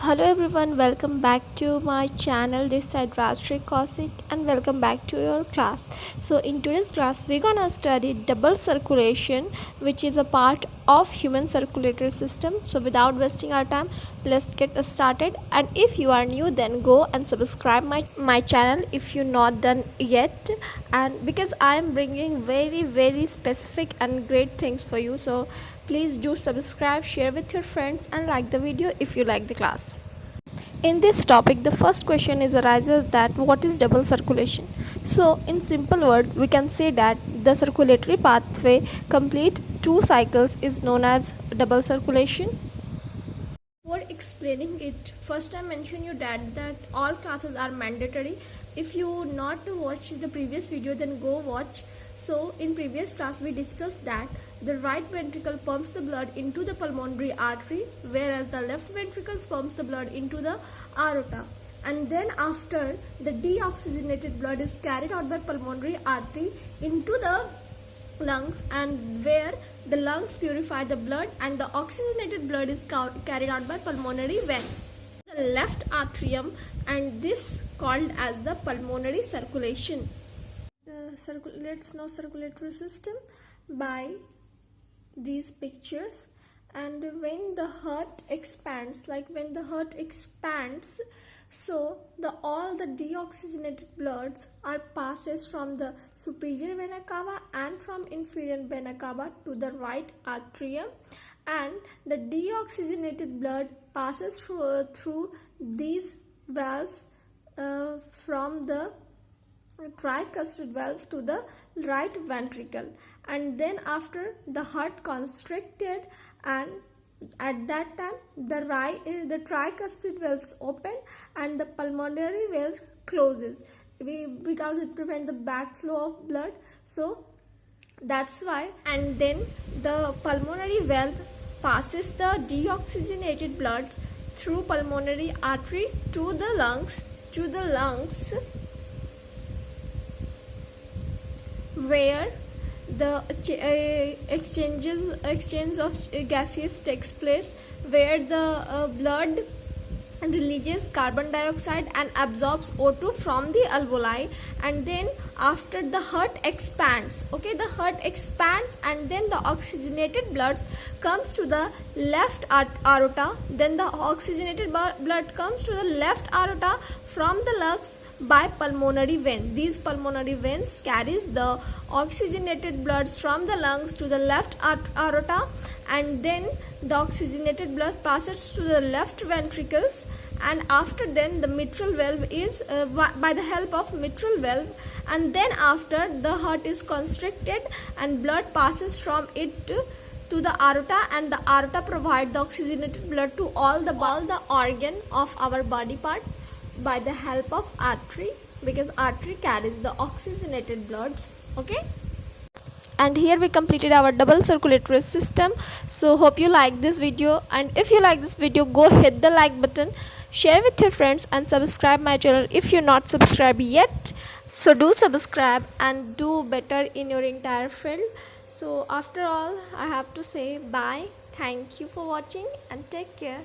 Hello everyone, welcome back to my channel. This side Rashri Kaushik and welcome back to your class. So in today's class we're gonna study double circulation, which is a part of human circulatory system. So without wasting our time, let's get started. And if you are new, then go and subscribe my channel if you're not done yet. And because I am bringing very specific and great things for you, so please do subscribe, share with your friends and like the video if you like the class. In this topic, the first question is arises that what is double circulation. So in simple word, we can say that the circulatory pathway complete two cycles is known as double circulation. For explaining it, first I mention you that all classes are mandatory. If you not to watch the previous video, then go watch. So in previous class we discussed that the right ventricle pumps the blood into the pulmonary artery, whereas the left ventricle pumps the blood into the aorta. And then after, the deoxygenated blood is carried out by pulmonary artery into the lungs, and where the lungs purify the blood and the oxygenated blood is carried out by pulmonary vein, the left atrium, and this called as the pulmonary circulation. Let's know circulatory system by these pictures. And when the heart expands, so all the deoxygenated bloods are passes from the superior vena cava and from inferior vena cava to the right atrium, and the deoxygenated blood passes through these valves from the tricuspid valve to the right ventricle, and then after the heart constricted, and at that time the tricuspid valves open and the pulmonary valve closes because it prevents the backflow of blood. So that's why. And then the pulmonary valve passes the deoxygenated blood through pulmonary artery to the lungs where the exchange of gases takes place, where the blood releases carbon dioxide and absorbs O2 from the alveoli. And then after, the heart expands, the heart expands, and then the oxygenated blood comes to the left aorta. Then the oxygenated blood comes to the left aorta from the lungs by pulmonary vein. These pulmonary veins carries the oxygenated blood from the lungs to the left aorta, and then the oxygenated blood passes to the left ventricles, and after then the mitral valve is by the help of mitral valve, and then after, the heart is constricted and blood passes from it to the aorta, and the aorta provide the oxygenated blood to all the organ of our body parts by the help of artery, because artery carries the oxygenated bloods. And here we completed our double circulatory system. So hope you like this video, and if you like this video, go hit the like button, share with your friends and subscribe my channel if you're not subscribed yet. So do subscribe and do better in your entire field. So after all, I have to say bye, thank you for watching and take care.